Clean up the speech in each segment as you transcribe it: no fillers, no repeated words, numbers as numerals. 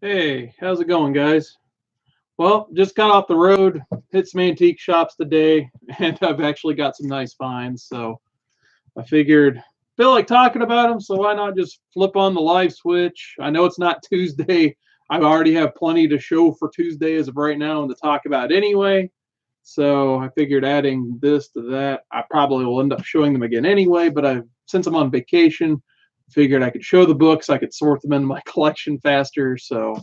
Hey, how's it going, guys? Well, just got off the road, hit some antique shops today, and I've actually got some nice finds. So I figured, feel like talking about them, so why not just flip on the live switch? I know it's not Tuesday. I already have plenty to show for Tuesday as of right now and to talk about anyway. So I figured adding this to that, I probably will end up showing them again anyway. But since I'm on vacation, figured I could show the books, I could sort them in my collection faster. So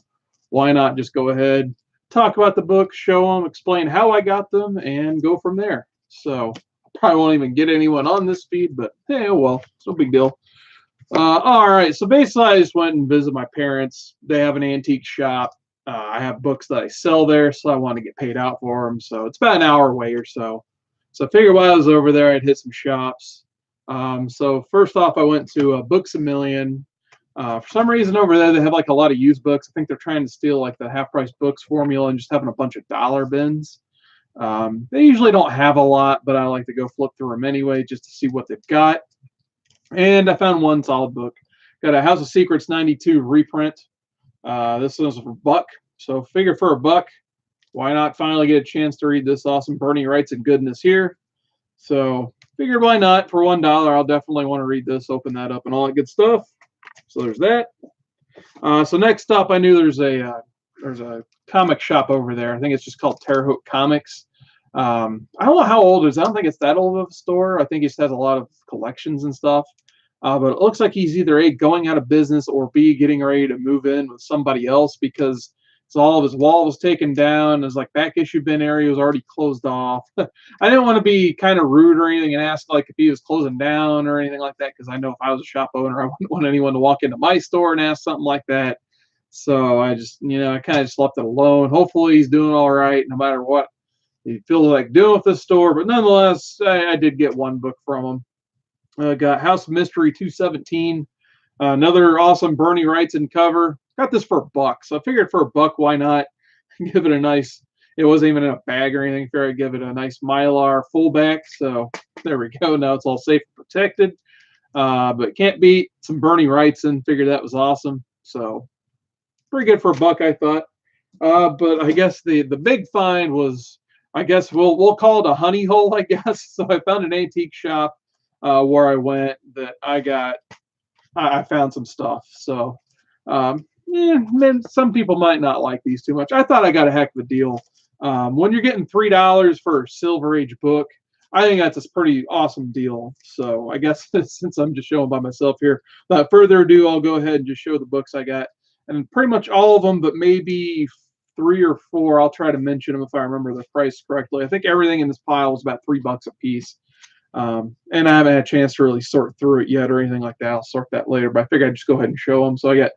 why not just go ahead, talk about the books, show them, explain how I got them, and go from there. So I probably won't even get anyone on this feed, but hey, oh well, it's no big deal. All right, so basically, I just went and visited my parents. They have an antique shop. I have books that I sell there, so I want to get paid out for them. So it's about an hour away or so. So I figured while I was over there, I'd hit some shops. So first off, I went to Books a Million. For some reason over there, they have like a lot of used books. I think they're trying to steal like the half price books formula and just having a bunch of dollar bins. They usually don't have a lot, but I like to go flip through them anyway just to see what they've got. And I found one solid book. Got a House of Secrets 92 reprint. This was for $1. So figure for $1, why not finally get a chance to read this awesome Bernie Wrights and goodness here? So figured why not? For $1, I'll definitely want to read this, open that up, and all that good stuff. So there's that. So next up, I knew there's a comic shop over there. I think it's just called Terre Haute Comics. I don't know how old it is. I don't think it's that old of a store. I think it just has a lot of collections and stuff. But it looks like he's either A, going out of business, or B, getting ready to move in with somebody else because all of his wall was taken down. His like back issue bin area was already closed off. I didn't want to be kind of rude or anything and ask like if he was closing down or anything like that because I know if I was a shop owner, I wouldn't want anyone to walk into my store and ask something like that. So I just, I kind of just left it alone. Hopefully he's doing all right, no matter what he feels like doing with this store. But nonetheless, I did get one book from him. Got House of Mystery 217. Another awesome Bernie Wrightson cover. Got this for $1. So I figured for $1, why not give it a nice, it wasn't even in a bag or anything. Figured I'd give it a nice Mylar fullback. So there we go. Now it's all safe and protected. But can't beat some Bernie Wrightson. Figured that was awesome. So pretty good for $1, I thought. But I guess the big find was, I guess we'll call it a honey hole, I guess. So I found an antique shop where I went that I found some stuff. So man, some people might not like these too much. I thought I got a heck of a deal. When you're getting $3 for a Silver Age book, I think that's a pretty awesome deal. So I guess since I'm just showing by myself here, without further ado, I'll go ahead and just show the books I got. And pretty much all of them, but maybe 3 or 4, I'll try to mention them if I remember the price correctly. I think everything in this pile was about $3 a piece. And I haven't had a chance to really sort through it yet or anything like that. I'll sort that later, but I figured I'd just go ahead and show them. So I got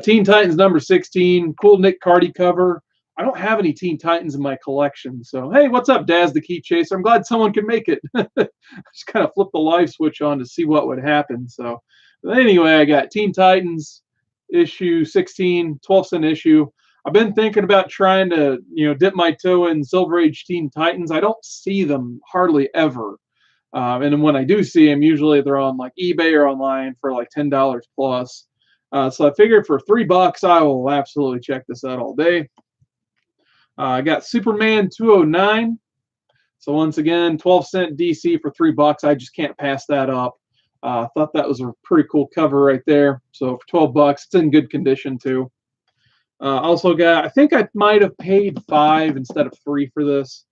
Teen Titans number 16, cool Nick Cardy cover. I don't have any Teen Titans in my collection. So, hey, what's up, Daz the Key Chaser? I'm glad someone can make it. Just kind of flip the live switch on to see what would happen. So, but anyway, I got Teen Titans issue 16, 12-cent issue. I've been thinking about trying to, dip my toe in Silver Age Teen Titans. I don't see them hardly ever. And then when I do see them, usually they're on like eBay or online for like $10 plus. So I figured for $3, I will absolutely check this out all day. I got Superman 209. So once again, 12-cent DC for $3. I just can't pass that up. I thought that was a pretty cool cover right there. So for $12, it's in good condition too. Also got, I think I might have paid $5 instead of $3 for this.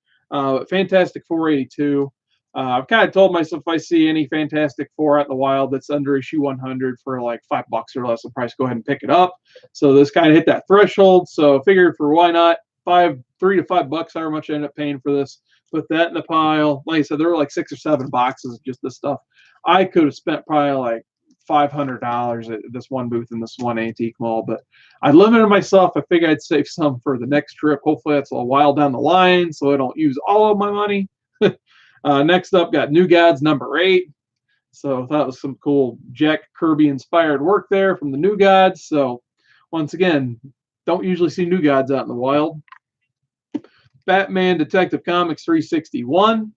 Fantastic 482. I've kind of told myself if I see any Fantastic Four out in the wild that's under issue 100 for like $5 or less, I'll probably go ahead and pick it up. So this kind of hit that threshold. So I figured for why not, $3 to $5, however much I ended up paying for this. Put that in the pile. Like I said, there were like 6 or 7 boxes of just this stuff. I could have spent probably like $500 at this one booth in this one antique mall, but I limited myself. I figured I'd save some for the next trip. Hopefully that's a while down the line, so I don't use all of my money. Next up, got New Gods number 8. So that was some cool Jack Kirby inspired work there from the New Gods. So once again, don't usually see New Gods out in the wild. Batman Detective Comics 361.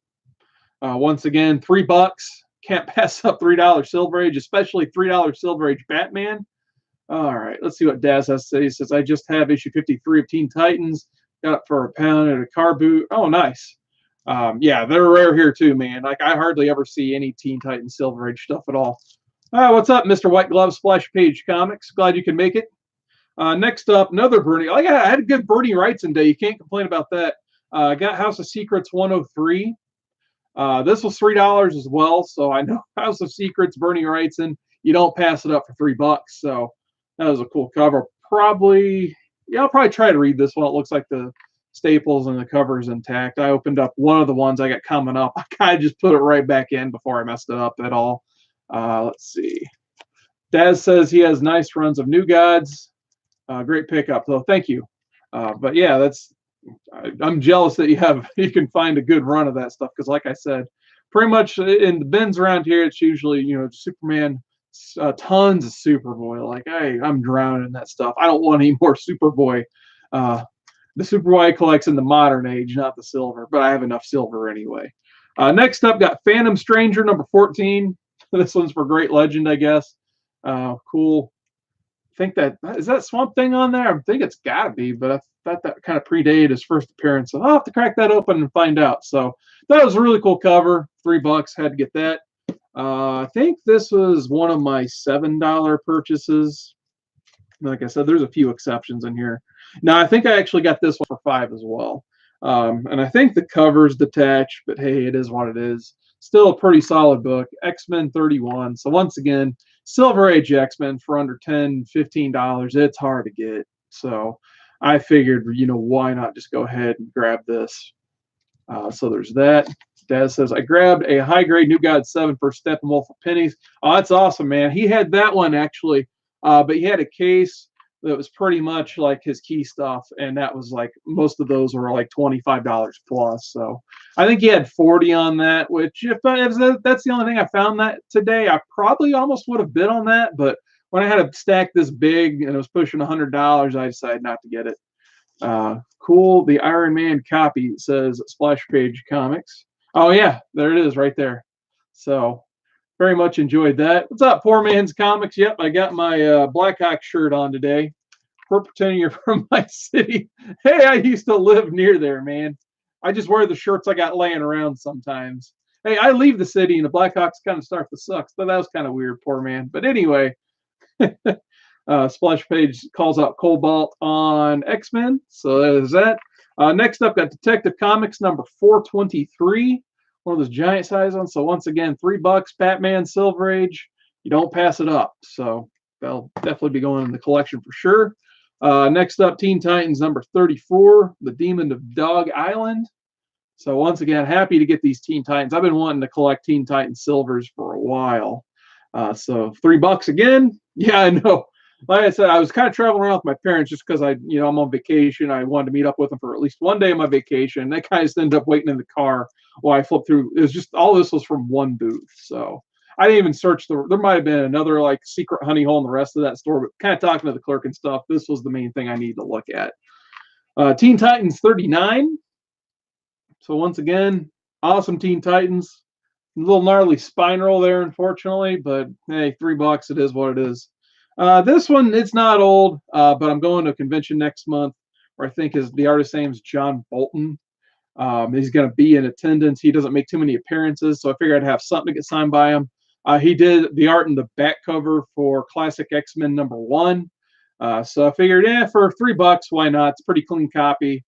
Once again, $3. Can't pass up $3 Silver Age, especially $3 Silver Age Batman. All right, let's see what Daz has to say. He says, I just have issue 53 of Teen Titans. Got it for £1 at a car boot. Oh, nice. Yeah, they're rare here too, man. Like, I hardly ever see any Teen Titans Silver Age stuff at all. What's up, Mr. White Glove Splash Page Comics? Glad you can make it. Next up, another Bernie. Like, I had a good Bernie Wrightson day. You can't complain about that. Got House of Secrets 103. This was $3 as well. So I know House of Secrets, Bernie Wrightson. You don't pass it up for $3. So that was a cool cover. Probably, yeah, I'll probably try to read this one. It looks like the staples and the cover is intact. I opened up one of the ones I got coming up. I kind of just put it right back in before I messed it up at all. Let's see. Daz says he has nice runs of New Gods. Great pickup, though. Thank you. But yeah, I'm jealous that you can find a good run of that stuff, because like I said, pretty much in the bins around here, it's usually Superman, tons of Superboy. Like I'm drowning in that stuff. I don't want any more Superboy. The Superboy I collect's in the modern age, not the silver, but I have enough silver anyway. Next up, got Phantom Stranger number 14. This one's for Great Legend, I guess. Cool. I think is that Swamp Thing on there? I think it's got to be, but I thought that kind of predated his first appearance. So I'll have to crack that open and find out. So that was a really cool cover. $3, had to get that. I think this was one of my $7 purchases. Like I said, there's a few exceptions in here. Now I think I actually got this one for $5 as well. And I think the cover's detached, but hey, it is what it is. Still a pretty solid book. X-Men 31. So once again, Silver Age X-Men for under $10, $15. It's hard to get. So I figured, why not just go ahead and grab this. So there's that. Daz says, I grabbed a high-grade New God 7 for Steppenwolf for pennies. Oh, that's awesome, man. He had that one, actually. But he had a case that was pretty much like his key stuff, and that was like, most of those were like $25 plus. So I think he had 40 on that, which if that's the only thing I found that today, I probably almost would have bid on that. But when I had a stack this big and it was pushing $100, I decided not to get it. Cool. The Iron Man copy says Splash Page Comics. Oh yeah, there it is right there. So very much enjoyed that. What's up, Poor Man's Comics? Yep, I got my Blackhawk shirt on today. We're pretending you're from my city. Hey, I used to live near there, man. I just wear the shirts I got laying around sometimes. Hey, I leave the city and the Blackhawks kind of start to suck. So that was kind of weird, poor man. But anyway, Splash Page calls out Cobalt on X-Men. So there's that. Next up, got Detective Comics number 423. One of those giant size ones. So once again, $3, Batman Silver Age. You don't pass it up. So they'll definitely be going in the collection for sure. Next up, Teen Titans number 34, The Demon of Dog Island. So once again, happy to get these Teen Titans. I've been wanting to collect Teen Titans Silvers for a while. So $3 again. Yeah, I know. Like I said, I was kind of traveling around with my parents just because I'm on vacation. I wanted to meet up with them for at least one day of my vacation. They kind of just ended up waiting in the car while I flipped through. It was just, all this was from one booth. So I didn't even search there might have been another like secret honey hole in the rest of that store, but kind of talking to the clerk and stuff, this was the main thing I needed to look at. Teen Titans 39. So once again, awesome Teen Titans. A little gnarly spine roll there, unfortunately, but hey, $3, it is what it is. This one, it's not old, but I'm going to a convention next month where I think the artist's name is John Bolton. He's going to be in attendance. He doesn't make too many appearances, so I figured I'd have something to get signed by him. He did the art in the back cover for Classic X-Men number 1. So I figured, for $3, why not? It's a pretty clean copy.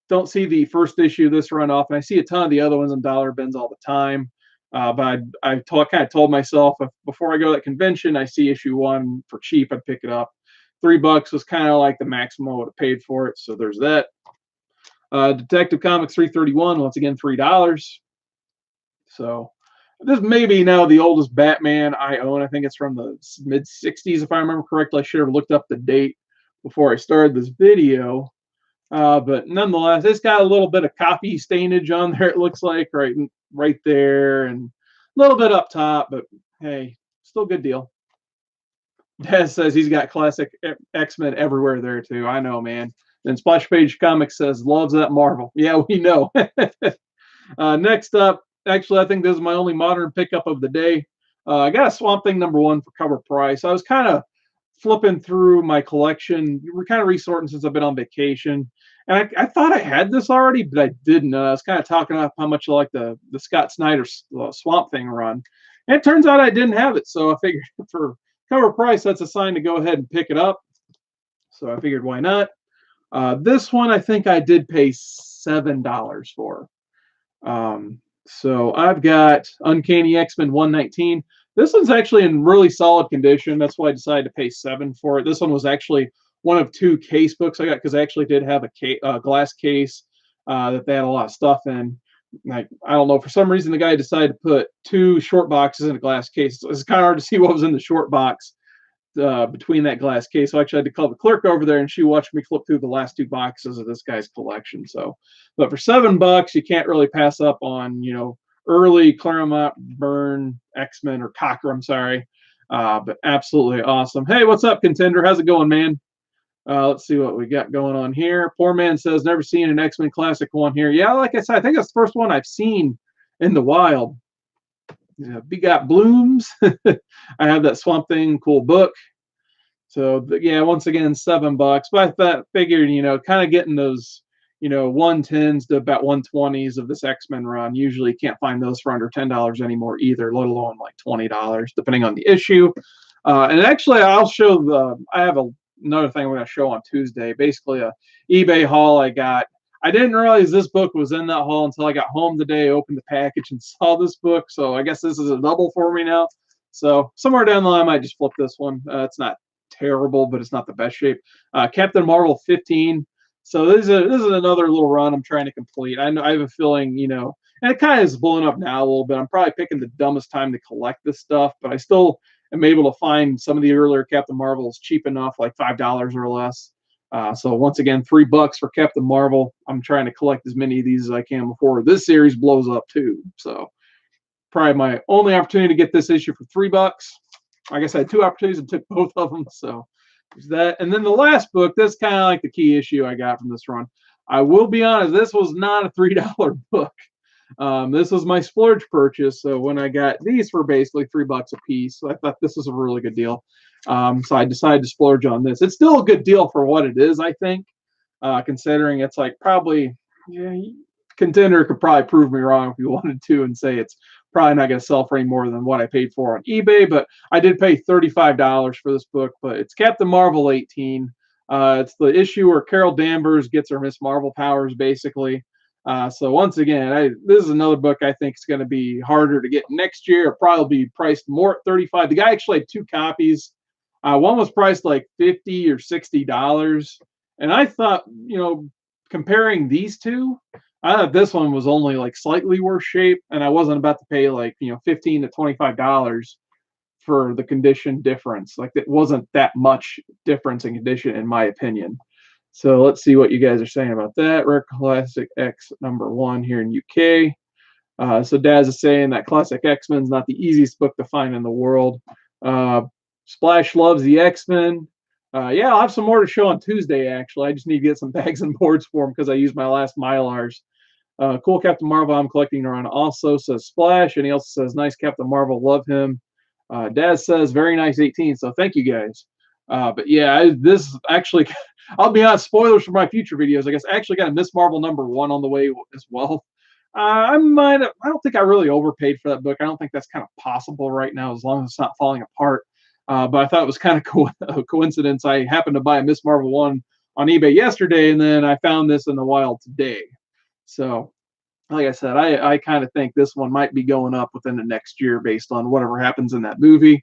Don't see the first issue of this run off, and I see a ton of the other ones in dollar bins all the time. But I kind of told myself, before I go to that convention, I see issue 1 for cheap, I'd pick it up. $3 was kind of like the maximum I would have paid for it, so there's that. Detective Comics 331, once again, $3. So this may be now the oldest Batman I own. I think it's from the mid-60s, if I remember correctly. I should have looked up the date before I started this video. But nonetheless, it's got a little bit of copy stainage on there, it looks like, right there, and a little bit up top, but hey, still good deal. Daz says he's got Classic X-Men everywhere there too. I know, man. Then Splash Page Comics says loves that Marvel. Yeah, we know. Next up, actually, I think this is my only modern pickup of the day. I got a Swamp Thing number 1 for cover price. I was kind of flipping through my collection. We're kind of resorting since I've been on vacation. And I thought I had this already, but I didn't. I was kind of talking about how much I like the Scott Snyder Swamp Thing run. And it turns out I didn't have it. So I figured for cover price, that's a sign to go ahead and pick it up. So I figured, why not? This one, I think I did pay $7 for. So I've got Uncanny X-Men 119. This one's actually in really solid condition. That's why I decided to pay $7 for it. This one was actually one of 2 case books I got because I actually did have a glass case that they had a lot of stuff in. Like, I don't know, for some reason the guy decided to put 2 short boxes in a glass case. It's kind of hard to see what was in the short box between that glass case. So I actually had to call the clerk over there, and she watched me flip through the last 2 boxes of this guy's collection. So, but for $7, you can't really pass up on, you know, early Claremont Byrne X-Men or Cocker, I'm sorry. But absolutely awesome. Hey, what's up, Contender? How's it going, man? Let's see what we got going on here. Poor Man says, never seen an X-Men Classic one here. Yeah, like I said, I think that's the first one I've seen in the wild. Yeah, we got Blooms. I have that Swamp Thing cool book. So yeah, once again, $7. But I figured, you know, kind of getting those, you know, 110s to about 120s of this X-Men run. Usually can't find those for under $10 anymore either, let alone like $20, depending on the issue. And actually, I'll show I have another thing we're going to show on Tuesday. Basically, a eBay haul I got. I didn't realize this book was in that haul until I got home today, opened the package, and saw this book. So I guess this is a double for me now. So somewhere down the line, I might just flip this one. It's not terrible, but it's not the best shape. Captain Marvel 15. So this is another little run I'm trying to complete. I have a feeling, you know, and it kind of is blowing up now a little bit. I'm probably picking the dumbest time to collect this stuff, but I still am able to find some of the earlier Captain Marvels cheap enough, like $5 or less. So once again, $3 for Captain Marvel. I'm trying to collect as many of these as I can before this series blows up too. So probably my only opportunity to get this issue for $3. I guess I had 2 opportunities and took both of them. So there's that. And then the last book, that's kind of like the key issue I got from this run. I will be honest, this was not a $3 book. This was my splurge purchase. So when I got these for basically $3 a piece, so I thought this was a really good deal. So I decided to splurge on this. It's still a good deal for what it is, I think, considering it's like probably, yeah, Contender could probably prove me wrong if you wanted to and say it's probably not going to sell for any more than what I paid for on eBay. But I did pay $35 for this book. But it's Captain Marvel 18. It's the issue where Carol Danvers gets her Miss Marvel powers, basically. So once again, this is another book I think is going to be harder to get next year. It'll probably be priced more at $35. The guy actually had 2 copies. One was priced like $50 or $60. And I thought, you know, comparing these two, I thought this one was only like slightly worse shape, and I wasn't about to pay like, you know, $15 to $25 for the condition difference. Like, it wasn't that much difference in condition, in my opinion. So let's see what you guys are saying about that. Rare Classic X #1 here in UK. So Daz is saying that Classic X-Men is not the easiest book to find in the world. Splash loves the X-Men. Yeah, I'll have some more to show on Tuesday, actually. I just need to get some bags and boards for them because I used my last Mylars. Cool Captain Marvel I'm collecting around also, says Splash. And he also says, nice Captain Marvel, love him. Daz says, very nice 18. So thank you guys. But yeah, this actually, I'll be honest, spoilers for my future videos. I guess I actually got a Miss Marvel #1 on the way as well. I don't think I really overpaid for that book. I don't think that's kind of possible right now, as long as it's not falling apart. But I thought it was kind of a coincidence. I happened to buy a Miss Marvel 1 on eBay yesterday, and then I found this in the wild today. So, like I said, I kind of think this one might be going up within the next year based on whatever happens in that movie.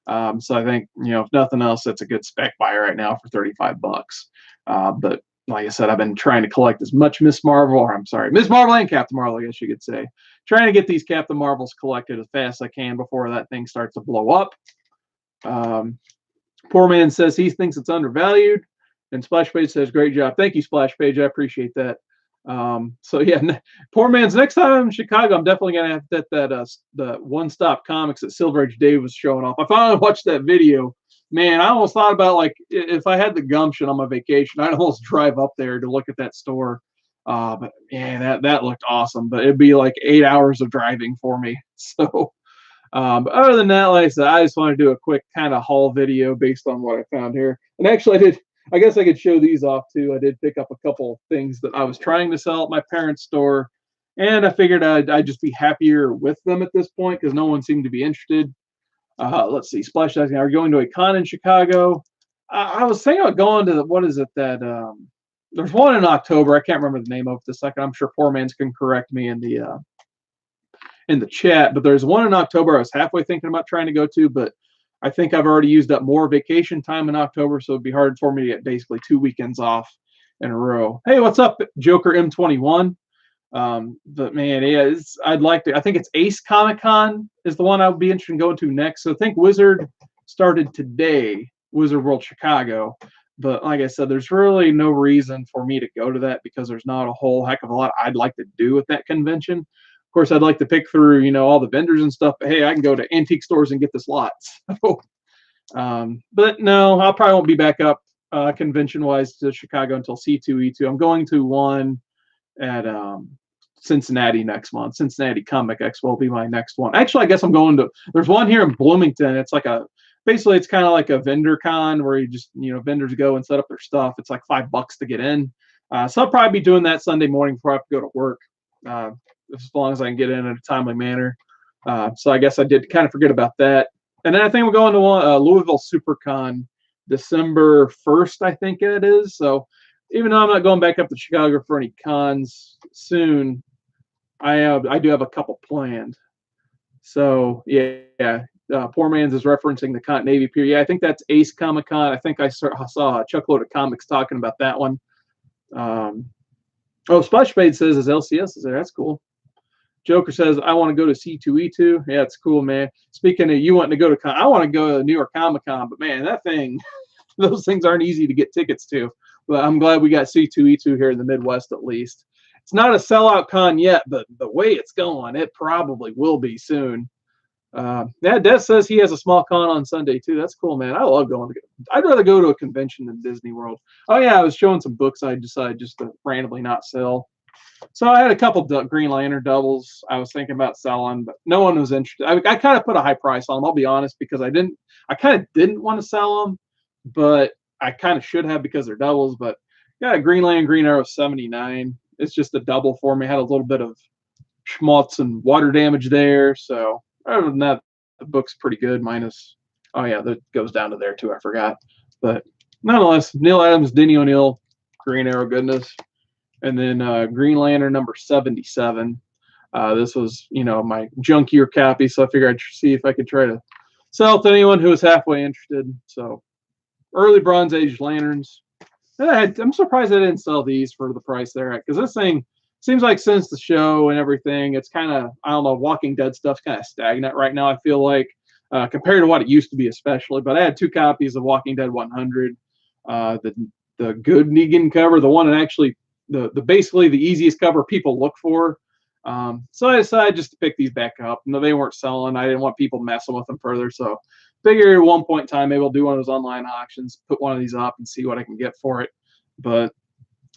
So I think, you know, if nothing else, that's a good spec buy right now for $35. But like I said, I've been trying to collect as much Miss Marvel and Captain Marvel, I guess you could say. Trying to get these Captain Marvels collected as fast as I can before that thing starts to blow up. Poor Man says he thinks it's undervalued. And Splash Page says, great job. Thank you, Splash Page. I appreciate that. So yeah, Poor Man's next time I'm in Chicago, I'm definitely gonna have to that the One Stop Comics that Silver Age Dave was showing off. I finally watched that video. Man, I almost thought about, like, if I had the gumption on my vacation, I'd almost drive up there to look at that store. But man, that looked awesome. But it'd be like 8 hours of driving for me. So But other than that, like I said, I just want to do a quick kind of haul video based on what I found here. And actually, I guess I could show these off too. I did pick up a couple things that I was trying to sell at my parents' store, and I figured I'd just be happier with them at this point because no one seemed to be interested. Let's see, Splash Dice. Are going to a con in Chicago? I was thinking about going to what is it that there's one in October. I can't remember the name of it this second. I'm sure Poor Man's can correct me in the chat. But there's one in October I was halfway thinking about trying to go to, but I think I've already used up more vacation time in October, so it'd be hard for me to get basically 2 weekends off in a row. Hey, what's up, Joker M21? But man, yeah, I'd like to. I think it's Ace Comic Con is the one I would be interested in going to next. So I think Wizard started today, Wizard World Chicago. But like I said, there's really no reason for me to go to that because there's not a whole heck of a lot I'd like to do at that convention. Of course, I'd like to pick through, all the vendors and stuff. But hey, I can go to antique stores and get this lot. So, but no, I probably won't be back up convention-wise to Chicago until C2E2. I'm going to one at Cincinnati next month. Cincinnati Comic Expo will be my next one. Actually, I guess I'm going to. There's one here in Bloomington. It's like basically it's kind of like a vendor con where you just vendors go and set up their stuff. It's like $5 to get in. So I'll probably be doing that Sunday morning before I have to go to work. As long as I can get in a timely manner. So I guess I did kind of forget about that. And then I think we're going to Louisville SuperCon December 1st, I think it is. So even though I'm not going back up to Chicago for any cons soon, I do have a couple planned. So yeah. Poor Man's is referencing the Con Navy Pier. Yeah, I think that's Ace Comic Con. I think I saw a chuckload of comics talking about that one. Splash Spade says his LCS is there. That's cool. Joker says, I want to go to C2E2. Yeah, it's cool, man. Speaking of you wanting to go to con, I want to go to New York Comic Con, but man, that thing, those things aren't easy to get tickets to. But I'm glad we got C2E2 here in the Midwest at least. It's not a sellout con yet, but the way it's going, it probably will be soon. Des says he has a small con on Sunday too. That's cool, man. I love going to. I'd rather go to a convention than Disney World. Oh yeah, I was showing some books I decided just to randomly not sell. So I had a couple Green Lantern doubles I was thinking about selling, but no one was interested. I kind of put a high price on them, I'll be honest, because I kind of didn't want to sell them, but I kind of should have because they're doubles. But yeah, Green Lantern Green Arrow 79. It's just a double for me. Had a little bit of schmutz and water damage there. So other than that, the book's pretty good. Minus, oh yeah, that goes down to there too. I forgot, but nonetheless, Neil Adams, Denny O'Neil, Green Arrow goodness. And then Green Lantern number 77. This was, my junk year copy, so I figured I'd see if I could try to sell to anyone who was halfway interested. So early Bronze Age lanterns. I'm surprised I didn't sell these for the price they're at, because this thing seems like since the show and everything, it's kind of, I don't know, Walking Dead stuff's kind of stagnant right now, I feel like, compared to what it used to be especially. But I had 2 copies of Walking Dead 100, the good Negan cover, the one that actually the basically the easiest cover people look for. So I decided just to pick these back up. No, they weren't selling. I didn't want people messing with them further. So figured at one point in time, maybe I'll do one of those online auctions, put one of these up and see what I can get for it. But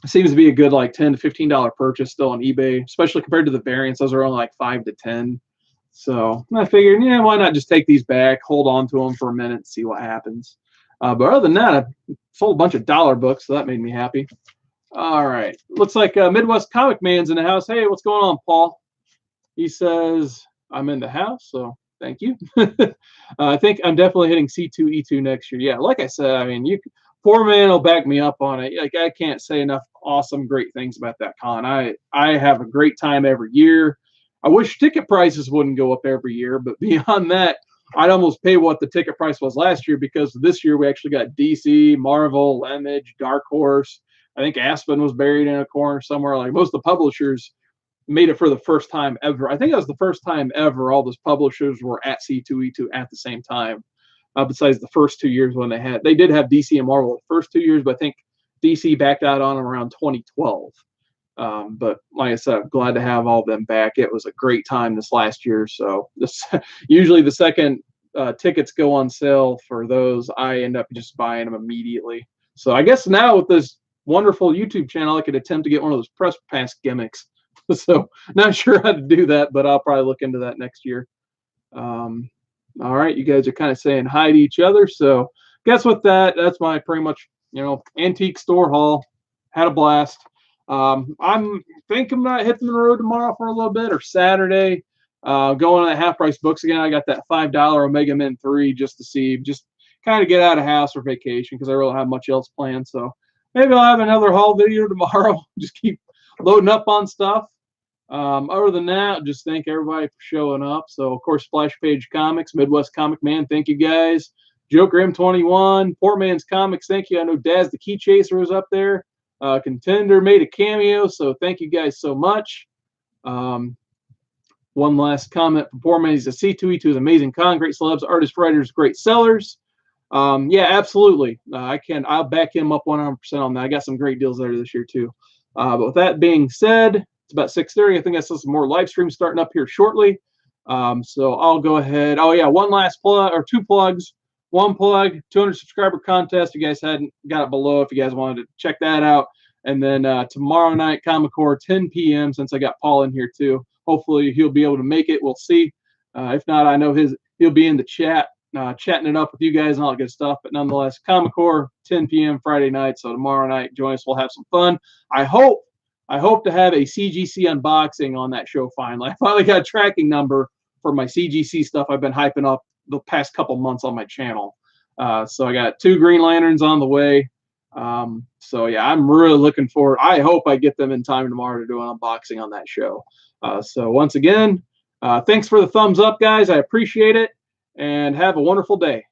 it seems to be a good like $10 to $15 purchase still on eBay, especially compared to the variants. Those are only like 5 to 10. So I figured, yeah, why not just take these back, hold on to them for a minute, and see what happens. But other than that, I sold a bunch of dollar books, so that made me happy. All right. Looks like Midwest Comic Man's in the house. Hey, what's going on, Paul? He says, I'm in the house, so thank you. I think I'm definitely hitting C2E2 next year. Yeah, like I said, I mean, Poor Man will back me up on it. Like, I can't say enough awesome, great things about that con. I have a great time every year. I wish ticket prices wouldn't go up every year, but beyond that, I'd almost pay what the ticket price was last year, because this year we actually got DC, Marvel, Image, Dark Horse. I think Aspen was buried in a corner somewhere. Like, most of the publishers made it for the first time ever. I think it was the first time ever all those publishers were at C2E2 at the same time. Besides the first 2 years when they did have DC and Marvel the first 2 years, but I think DC backed out on them around 2012. But like I said, I'm glad to have all of them back. It was a great time this last year. So usually the second tickets go on sale for those, I end up just buying them immediately. So I guess now with this wonderful YouTube channel, I could attempt to get one of those press pass gimmicks. So not sure how to do that, but I'll probably look into that next year. All right, you guys are kind of saying hi to each other. So guess what? That's my pretty much, antique store haul. Had a blast. I'm thinking about hitting the road tomorrow for a little bit, or Saturday. Going to the half price books again. I got that $5 Omega Min 3 just to see, just kind of get out of house for vacation because I really don't have much else planned. So maybe I'll have another haul video tomorrow. Just keep loading up on stuff. Other than that, just thank everybody for showing up. So, of course, Splash Page Comics, Midwest Comic Man, thank you guys. Joker M21, Poor Man's Comics, thank you. I know Daz the Key Chaser was up there. Contender made a cameo, so thank you guys so much. One last comment from Poor Man. He's a C2E2 is amazing con, great celebs, artists, writers, great sellers. Yeah, absolutely. I'll back him up 100% on that. I got some great deals there this year too. But with that being said, it's about 6:30. I think I saw some more live streams starting up here shortly. So I'll go ahead. Oh yeah, one last plug or two plugs. One plug, 200 subscriber contest. If you guys hadn't got it below, if you guys wanted to check that out. And then tomorrow night, Comic Core, 10 p.m. Since I got Paul in here too. Hopefully he'll be able to make it. We'll see. If not, I know he'll be in the chat. Chatting it up with you guys and all that good stuff. But nonetheless, Comic Core, 10 p.m. Friday night. So tomorrow night, join us. We'll have some fun. I hope to have a CGC unboxing on that show finally. I finally got a tracking number for my CGC stuff I've been hyping up the past couple months on my channel. So I got 2 Green Lanterns on the way. So yeah, I'm really looking forward. I hope I get them in time tomorrow to do an unboxing on that show. So once again, thanks for the thumbs up, guys. I appreciate it. And have a wonderful day.